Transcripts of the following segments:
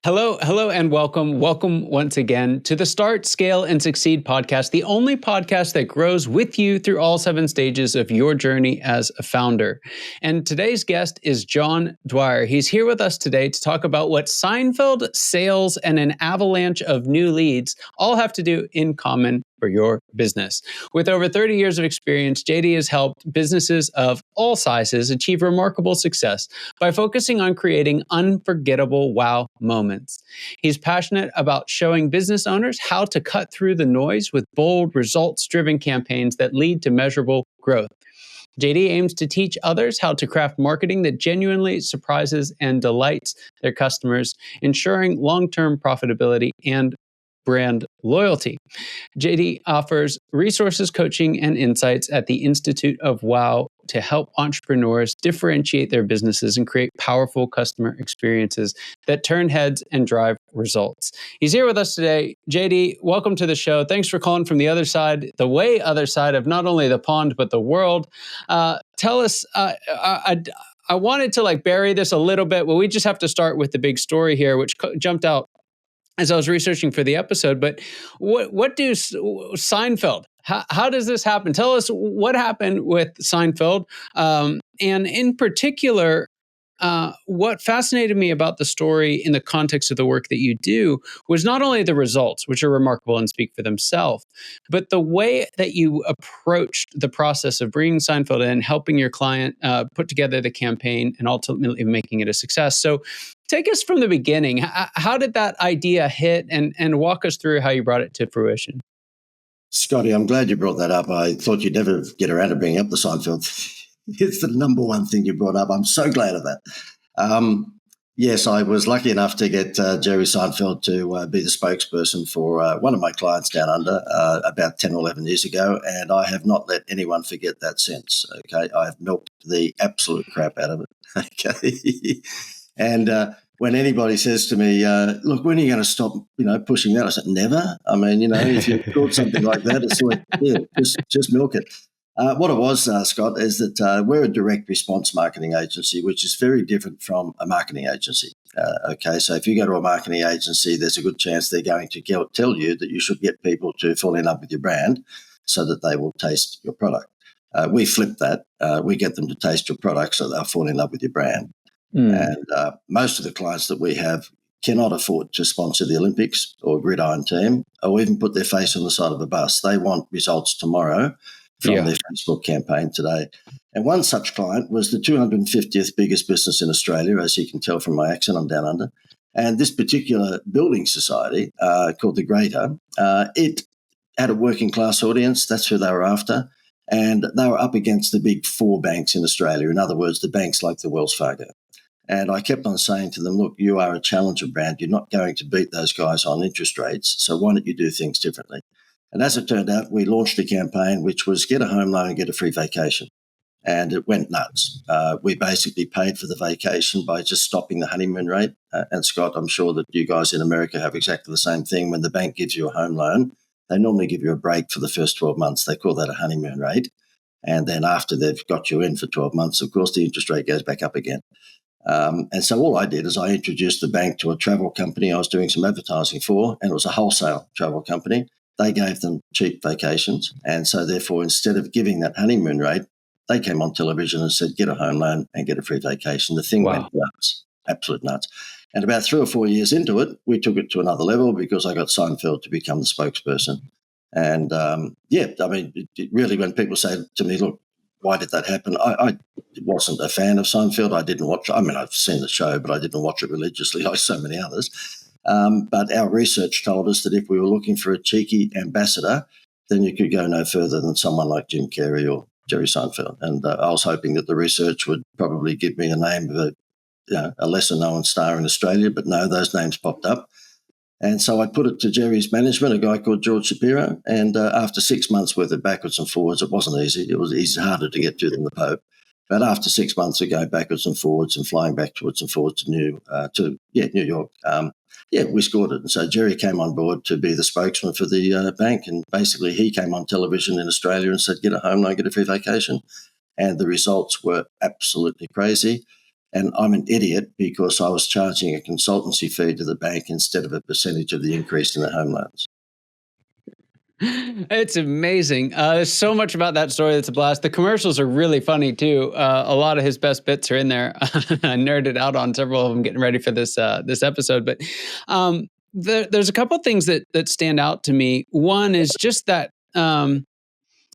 Hello, and welcome. Welcome once again to the Start, Scale, and Succeed podcast, the only podcast that grows with you through all 7 stages of your journey as a founder. And today's guest is John Dwyer. He's here with us today to talk about what Seinfeld, sales, and an avalanche of new leads all have to do in common for your business. With over 30 years of experience, JD has helped businesses of all sizes achieve remarkable success by focusing on creating unforgettable wow moments. He's passionate about showing business owners how to cut through the noise with bold, results-driven campaigns that lead to measurable growth. JD aims to teach others how to craft marketing that genuinely surprises and delights their customers, ensuring long-term profitability and brand loyalty. JD offers resources, coaching, and insights at the Institute of Wow to help entrepreneurs differentiate their businesses and create powerful customer experiences that turn heads and drive results. He's here with us today. JD, welcome to the show. Thanks for calling from the other side, the way other side of not only the pond, but the world. Tell us, I wanted to bury this a little bit, but we just have to start with the big story here, which jumped out as I was researching for the episode. But what do Seinfeld? How does this happen? Tell us what happened with Seinfeld, and in particular, what fascinated me about the story in the context of the work that you do was not only the results, which are remarkable and speak for themselves, but the way that you approached the process of bringing Seinfeld in, helping your client put together the campaign, and ultimately making it a success. So take us from the beginning. How did that idea hit, and walk us through how you brought it to fruition? Scotty, I'm glad you brought that up. I thought you'd never get around to bringing up the Seinfeld. It's the number one thing you brought up. I'm so glad of that. Yes, I was lucky enough to get Jerry Seinfeld to be the spokesperson for one of my clients down under about 10 or 11 years ago, and I have not let anyone forget that since. Okay, I've milked the absolute crap out of it. Okay, and when anybody says to me, "Look, when are you going to stop? Pushing that?" I said, "Never." I mean, if you thought something like that, it's like, yeah, just milk it. What it was, Scott, is that we're a direct response marketing agency, which is very different from a marketing agency. Okay, so if you go to a marketing agency, there's a good chance they're going to tell you that you should get people to fall in love with your brand so that they will taste your product. We flip that. We get them to taste your product so they'll fall in love with your brand. And most of the clients that we have cannot afford to sponsor the Olympics or gridiron team or even put their face on the side of a bus. They want results tomorrow from their Facebook campaign today. And one such client was the 250th biggest business in Australia, as you can tell from my accent, I'm down under. And this particular building society called the Greater, it had a working class audience. That's who they were after. And they were up against the big 4 banks in Australia. In other words, the banks like the Wells Fargo. And I kept on saying to them, look, you are a challenger brand. You're not going to beat those guys on interest rates. So why don't you do things differently? And as it turned out, we launched a campaign which was get a home loan and get a free vacation. And it went nuts. We basically paid for the vacation by just stopping the honeymoon rate. And Scott, I'm sure that you guys in America have exactly the same thing. When the bank gives you a home loan, they normally give you a break for the first 12 months. They call that a honeymoon rate. And then after they've got you in for 12 months, of course, the interest rate goes back up again. And so all I did is I introduced the bank to a travel company I was doing some advertising for, and it was a wholesale travel company. They gave them cheap vacations. And so therefore, instead of giving that honeymoon rate, they came on television and said, get a home loan and get a free vacation. The thing went nuts, absolute nuts. And about 3 or 4 years into it, we took it to another level because I got Seinfeld to become the spokesperson. And it really, when people say to me, look, why did that happen? I wasn't a fan of Seinfeld. I didn't watch it. I mean, I've seen the show, but I didn't watch it religiously like so many others. But our research told us that if we were looking for a cheeky ambassador, then you could go no further than someone like Jim Carrey or Jerry Seinfeld. And I was hoping that the research would probably give me a name of a lesser-known star in Australia, but no, those names popped up. And so I put it to Jerry's management, a guy called George Shapiro, and after 6 months' worth of backwards and forwards, it wasn't easy. It was harder to get to than the Pope. But after 6 months of going backwards and forwards and flying backwards and forwards to New York, we scored it. And so Jerry came on board to be the spokesman for the bank. And basically he came on television in Australia and said, get a home loan, get a free vacation. And the results were absolutely crazy. And I'm an idiot because I was charging a consultancy fee to the bank instead of a percentage of the increase in the home loans. It's amazing. There's so much about that story that's a blast. The commercials are really funny too. A lot of his best bits are in there. I nerded out on several of them getting ready for this episode. But there's a couple things that stand out to me. One is just that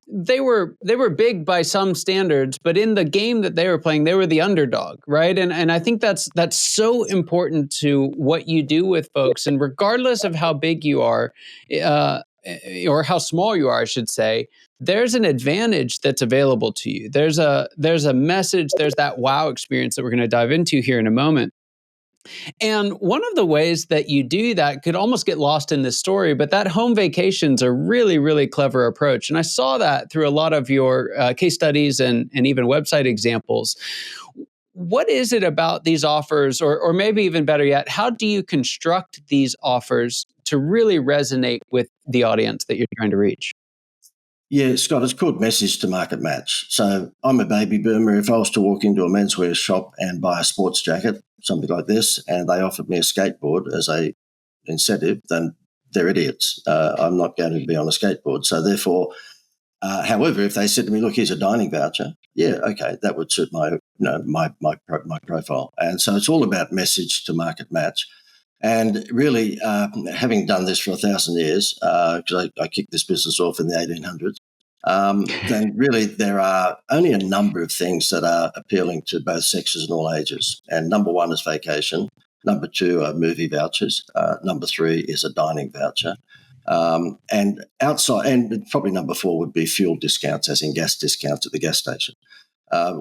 they were big by some standards, but in the game that they were playing, they were the underdog, right? And I think that's so important to what you do with folks. And regardless of how big you are, or how small you are, I should say, there's an advantage that's available to you. There's a message. There's that wow experience that we're going to dive into here in a moment. And one of the ways that you do that could almost get lost in this story, but that home vacation's a really, really clever approach. And I saw that through a lot of your case studies and even website examples. What is it about these offers, or maybe even better yet, how do you construct these offers to really resonate with the audience that you're trying to reach? Yeah, Scott, it's called message to market match. So I'm a baby boomer. If I was to walk into a menswear shop and buy a sports jacket, something like this, and they offered me a skateboard as a incentive, then they're idiots. I'm not going to be on a skateboard. So therefore, however, if they said to me, "Look, here's a dining voucher," yeah, okay, that would suit my profile. And so it's all about message to market match. And really, having done this for 1,000 years, because I kicked this business off in the 1800s, then really there are only a number of things that are appealing to both sexes and all ages. And number one is vacation. Number two are movie vouchers. Number three is a dining voucher. And outside, and probably number four would be fuel discounts, as in gas discounts at the gas station.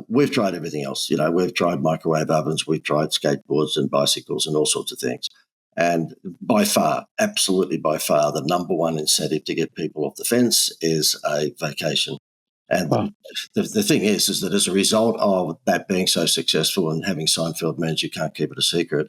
We've tried everything else. We've tried microwave ovens, we've tried skateboards and bicycles and all sorts of things. And by far, absolutely by far, the number one incentive to get people off the fence is a vacation. And wow. the thing is that as a result of that being so successful and having Seinfeld means you can't keep it a secret,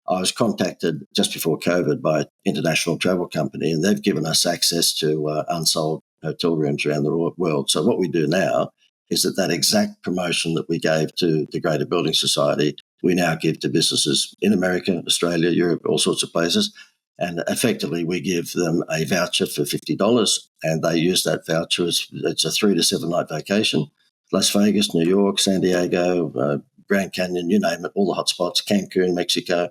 I was contacted just before COVID by an international travel company, and they've given us access to unsold hotel rooms around the world. So what we do now is that exact promotion that we gave to the Greater Building Society, we now give to businesses in America, Australia, Europe, all sorts of places. And effectively, we give them a voucher for $50, and they use that voucher as it's a 3 to 7 night vacation. Las Vegas, New York, San Diego, Grand Canyon, you name it, all the hotspots, Cancun, Mexico.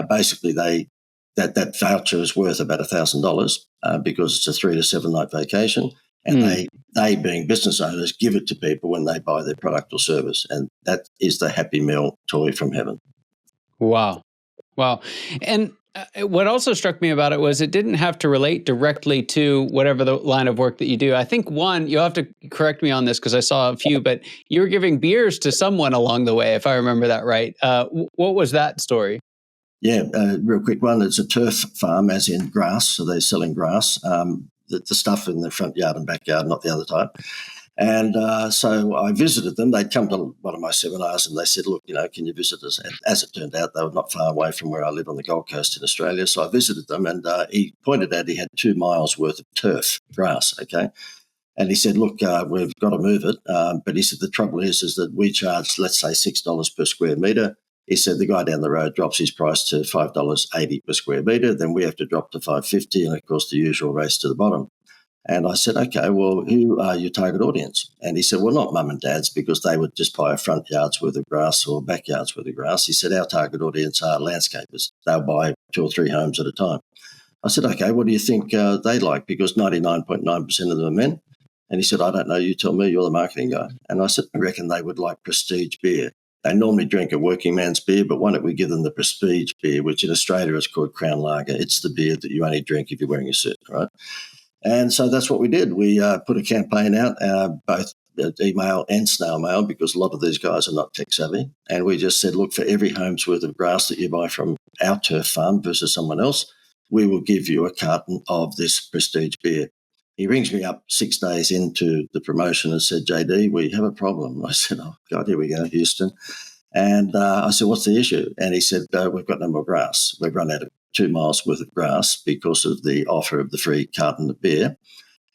Basically, that voucher is worth about $1,000 because it's a 3 to 7 night vacation. And they, being business owners, give it to people when they buy their product or service. And that is the Happy Meal toy from heaven. Wow. And what also struck me about it was it didn't have to relate directly to whatever the line of work that you do. I think one, you'll have to correct me on this because I saw a few, but you were giving beers to someone along the way, if I remember that right. What was that story? Yeah, real quick one. It's a turf farm, as in grass. So they're selling grass. The stuff in the front yard and backyard, not the other type. And so I visited them. They'd come to one of my seminars and they said, "Look, can you visit us?" And as it turned out, they were not far away from where I live on the Gold Coast in Australia. So I visited them, and he pointed out he had 2 miles worth of turf grass, okay? And he said, "Look, we've got to move it." But he said, "The trouble is that we charge, let's say, $6 per square metre." He said the guy down the road drops his price to $5.80 per square metre. Then we have to drop to $5.50, and of course the usual race to the bottom. And I said, "Okay, well, who are your target audience?" And he said, "Well, not mum and dads, because they would just buy a front yard's worth of grass or backyard's worth of grass." He said, "Our target audience are landscapers. They'll buy 2 or 3 homes at a time." I said, "Okay, what do you think they like?" Because 99.9% of them are men. And he said, "I don't know. You tell me. You're the marketing guy." And I said, "I reckon they would like prestige beer. They normally drink a working man's beer, but why don't we give them the prestige beer, which in Australia is called Crown Lager. It's the beer that you only drink if you're wearing a suit, right?" And so that's what we did. We put a campaign out, both email and snail mail, because a lot of these guys are not tech savvy. And we just said, "Look, for every home's worth of grass that you buy from our turf farm versus someone else, we will give you a carton of this prestige beer." He rings me up 6 days into the promotion and said, "JD, we have a problem." I said, "Oh, God, here we go, Houston." And I said, "What's the issue?" And he said, "We've got no more grass. We've run out of 2 miles worth of grass because of the offer of the free carton of beer.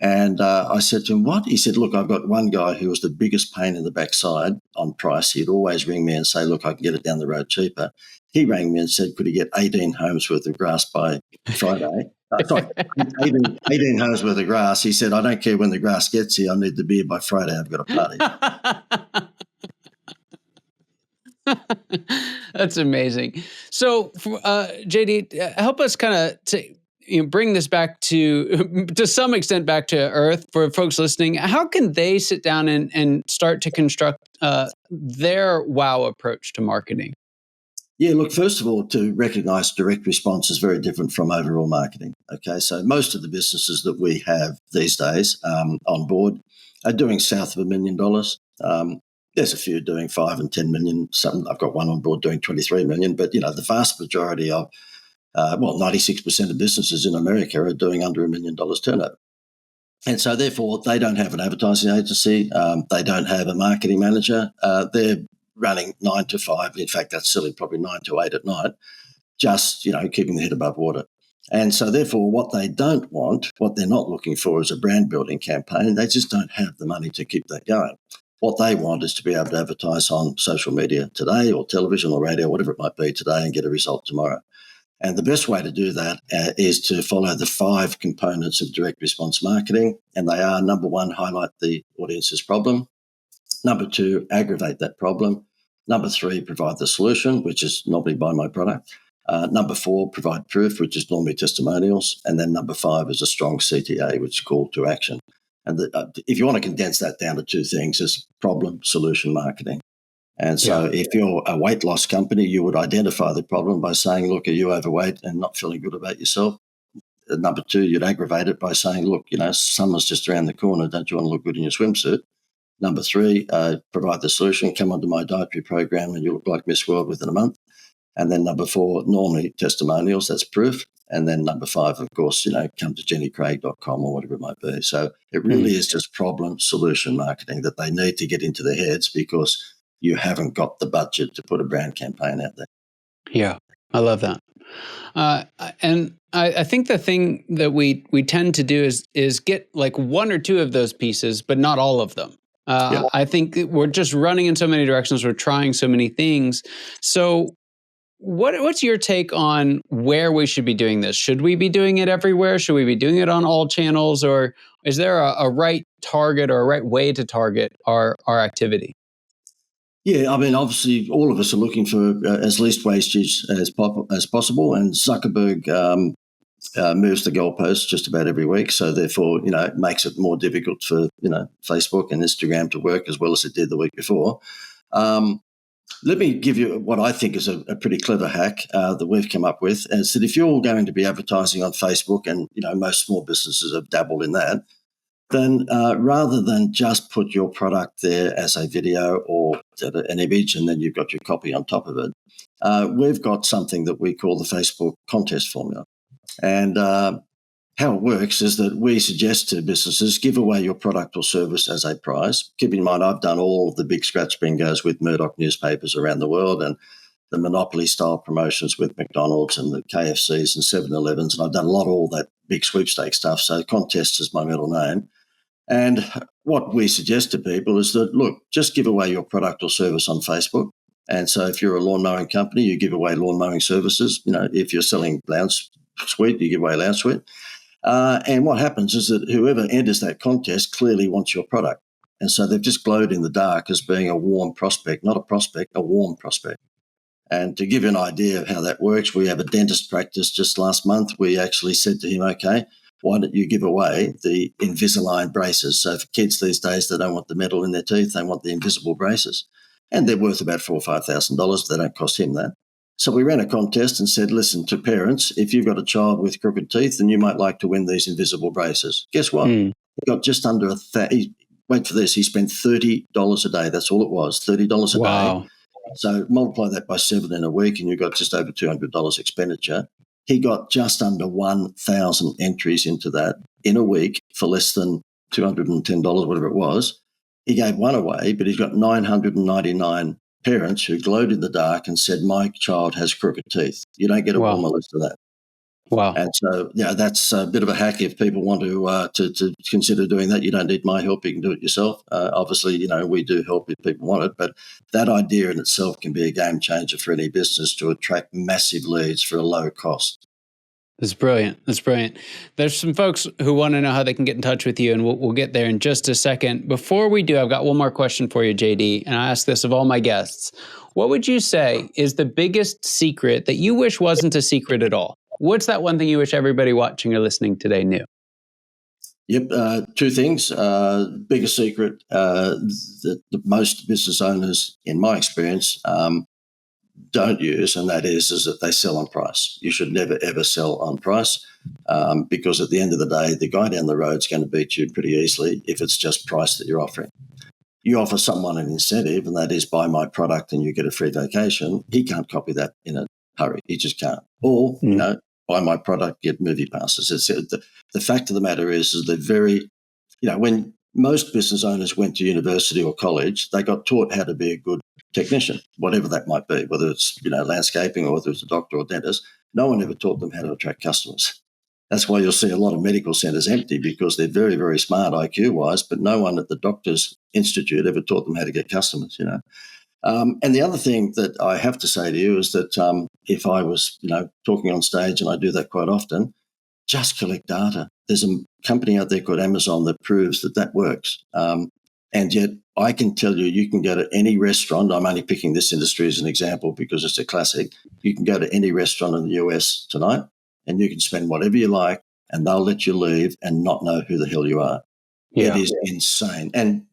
And I said to him, what? He said, look, I've got one guy who was the biggest pain in the backside on price. He'd always ring me and say, look, I can get it down the road cheaper. He rang me and said, could he get 18 homes worth of grass by Friday? Sorry, 18 homes worth of grass. He said, I don't care when the grass gets here. I need the beer by Friday. I've got a party. That's amazing. So, JD, help us kind of bring this back to some extent back to earth for folks listening. How can they sit down and start to construct their wow approach to marketing? Yeah, look, first of all, to recognize direct response is very different from overall marketing. Okay, so most of the businesses that we have these days on board are doing south of $1 million. There's a few doing 5 and 10 million. I've got one on board doing 23 million, but the vast majority of 96% of businesses in America are doing under $1 million turnover. And so therefore they don't have an advertising agency. They don't have a marketing manager. They're running 9 to 5. In fact, that's silly, probably 9 to 8 at night, just, keeping the head above water. And so therefore what they don't want, what they're not looking for is a brand building campaign. They just don't have the money to keep that going. What they want is to be able to advertise on social media today or television or radio, whatever it might be today, and get a result tomorrow. And the best way to do that is to follow the 5 components of direct response marketing. And they are, number 1, highlight the audience's problem. Number 2, aggravate that problem. Number 3, provide the solution, which is normally buy my product. Number 4, provide proof, which is normally testimonials. And then number 5 is a strong CTA, which is call to action. And if you want to condense that down to 2 things, is problem, solution, marketing. And so if you're a weight loss company, you would identify the problem by saying, look, are you overweight and not feeling good about yourself? Number 2, you'd aggravate it by saying, look, summer's just around the corner. Don't you want to look good in your swimsuit? Number 3, provide the solution. Come onto my dietary program and you look like Miss World within a month. And then number 4, normally testimonials, that's proof. And then number 5, of course, come to jennycraig.com or whatever it might be. So it really is just problem, solution marketing that they need to get into their heads because you haven't got the budget to put a brand campaign out there. Yeah, I love that. And I think the thing that we tend to do is get like 1 or 2 of those pieces, but not all of them. I think we're just running in so many directions. We're trying so many things. So what's your take on where we should be doing this? Should we be doing it everywhere? Should we be doing it on all channels? Or is there a right target or a right way to target our activity? Yeah, I mean, obviously, all of us are looking for as least wastage as possible, and Zuckerberg moves the goalposts just about every week. So therefore, it makes it more difficult for Facebook and Instagram to work as well as it did the week before. Let me give you what I think is a pretty clever hack that we've come up with. And it's that if you're going to be advertising on Facebook, and most small businesses have dabbled in that, then rather than just put your product there as a video or an image and then you've got your copy on top of it, we've got something that we call the Facebook contest formula. And how it works is that we suggest to businesses, give away your product or service as a prize. Keep in mind, I've done all of the big scratch bingos with Murdoch newspapers around the world and the Monopoly-style promotions with McDonald's and the KFCs and 7-Elevens, and I've done a lot of all that big sweepstake stuff, so contest is my middle name. And what we suggest to people is that, look, just give away your product or service on Facebook. And so if you're a lawn mowing company, you give away lawn mowing services. If you're selling lounge suite, you give away lounge suite. And what happens is that whoever enters that contest clearly wants your product. And so they've just glowed in the dark as being a warm prospect, not a prospect, a warm prospect. And to give you an idea of how that works, we have a dentist practice just last month. We actually said to him, okay, why don't you give away the Invisalign braces? So for kids these days, they don't want the metal in their teeth, they want the invisible braces. And they're worth about $4,000 or $5,000. They don't cost him that. So we ran a contest and said, listen, to parents, if you've got a child with crooked teeth, then you might like to win these invisible braces. Guess what? He got just under wait for this, he spent $30 a day. That's all it was, $30 a day. So multiply that by 7 in a week and you've got just over $200 expenditure. He got just under 1,000 entries into that in a week for less than $210, whatever it was. He gave one away, but he's got 999 parents who glowed in the dark and said, my child has crooked teeth. You don't get a warmer list of that. Wow. And so, that's a bit of a hack if people want to consider doing that. You don't need my help. You can do it yourself. Obviously, we do help if people want it. But that idea in itself can be a game changer for any business to attract massive leads for a low cost. That's brilliant. That's brilliant. There's some folks who want to know how they can get in touch with you, and we'll get there in just a second. Before we do, I've got one more question for you, JD, and I ask this of all my guests. What would you say is the biggest secret that you wish wasn't a secret at all? What's that one thing you wish everybody watching or listening today knew? Yep, two things. Biggest secret that most business owners, in my experience, don't use, and that is that they sell on price. You should never, ever sell on price because at the end of the day, the guy down the road is going to beat you pretty easily if it's just price that you're offering. You offer someone an incentive, and that is buy my product and you get a free vacation. He can't copy that in a hurry. He just can't. Or, buy my product, get movie passes. The fact of the matter is they're very, when most business owners went to university or college, they got taught how to be a good technician, whatever that might be, whether it's, landscaping or whether it's a doctor or dentist. No one ever taught them how to attract customers. That's why you'll see a lot of medical centres empty, because they're very, very smart IQ-wise, but no one at the Doctors Institute ever taught them how to get customers, And the other thing that I have to say to you is that if I was, talking on stage, and I do that quite often, just collect data. There's a company out there called Amazon that proves that works. And yet I can tell you, you can go to any restaurant. I'm only picking this industry as an example because it's a classic. You can go to any restaurant in the US tonight and you can spend whatever you like and they'll let you leave and not know who the hell you are. Yeah. It is insane. And,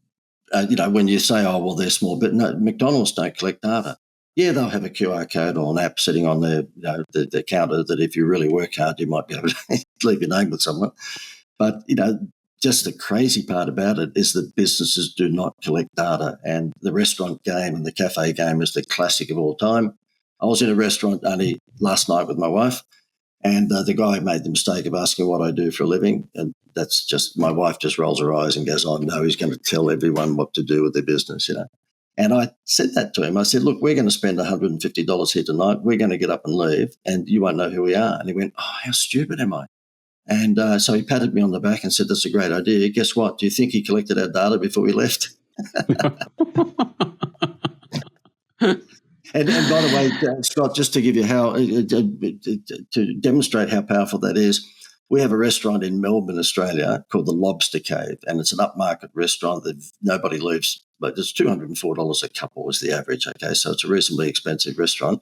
when you say, oh, well, they're small, but no, McDonald's don't collect data. Yeah, they'll have a QR code or an app sitting on their, their counter that if you really work hard, you might be able to leave your name with someone. But, just the crazy part about it is that businesses do not collect data, and the restaurant game and the cafe game is the classic of all time. I was in a restaurant only last night with my wife, and the guy made the mistake of asking what I do for a living, and that's just, my wife just rolls her eyes and goes, oh, no, he's going to tell everyone what to do with their business, And I said that to him. I said, look, we're going to spend $150 here tonight. We're going to get up and leave, and you won't know who we are. And he went, oh, how stupid am I? And so he patted me on the back and said, that's a great idea. Guess what? Do you think he collected our data before we left? And by the way, Scott, just to give you to demonstrate how powerful that is, we have a restaurant in Melbourne, Australia called the Lobster Cave, and it's an upmarket restaurant that nobody leaves, but it's $204 a couple is the average, okay? So it's a reasonably expensive restaurant.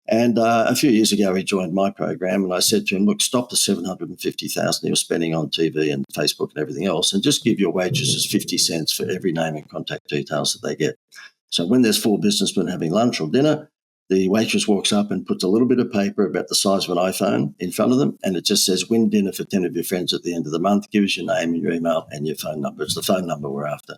And a few years ago, he joined my program, and I said to him, look, stop the $750,000 you're spending on TV and Facebook and everything else, and just give your waitresses 50 cents for every name and contact details that they get. So when there's 4 businessmen having lunch or dinner, the waitress walks up and puts a little bit of paper about the size of an iPhone in front of them, and it just says, win dinner for 10 of your friends at the end of the month. Give us your name and your email and your phone number. It's the phone number we're after.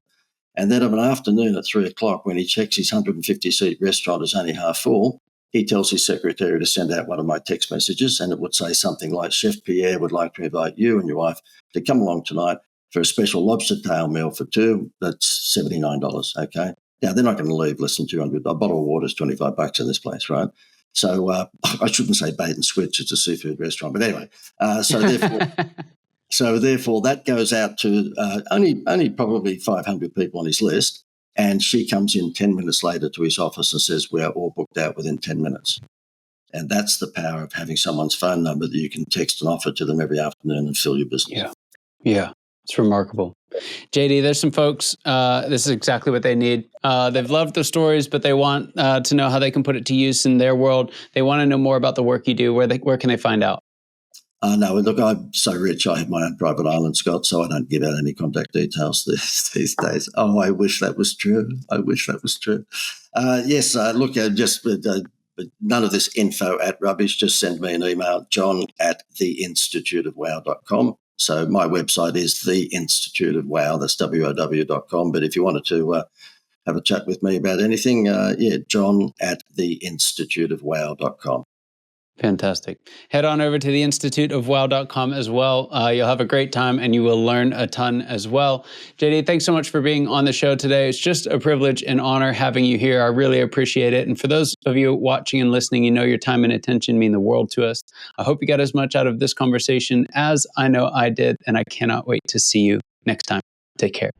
And then of an afternoon at 3 o'clock, when he checks his 150-seat restaurant is only half full, he tells his secretary to send out one of my text messages, and it would say something like, Chef Pierre would like to invite you and your wife to come along tonight for a special lobster tail meal for 2. That's $79, okay? Now, they're not going to leave less than $200. A bottle of water is $25 in this place, right? So I shouldn't say bait and switch. It's a seafood restaurant. But anyway, so therefore that goes out to only probably 500 people on his list. And she comes in 10 minutes later to his office and says, we are all booked out within 10 minutes. And that's the power of having someone's phone number that you can text and offer to them every afternoon and fill your business. Yeah. It's remarkable. JD, there's some folks, this is exactly what they need. They've loved the stories, but they want to know how they can put it to use in their world. They want to know more about the work you do. Where can they find out? No, look, I'm so rich. I have my own private island, Scott, so I don't give out any contact details these days. Oh, I wish that was true. Yes, look, just none of this info at rubbish. Just send me an email, john@theinstituteofwow.com. So my website is The Institute of Wow. That's WOW.com. But if you wanted to have a chat with me about anything, John@theinstituteofwow.com. Fantastic. Head on over to the instituteofwow.com as well. You'll have a great time and you will learn a ton as well. JD, thanks so much for being on the show today. It's just a privilege and honor having you here. I really appreciate it. And for those of you watching and listening, you know your time and attention mean the world to us. I hope you got as much out of this conversation as I know I did, and I cannot wait to see you next time. Take care.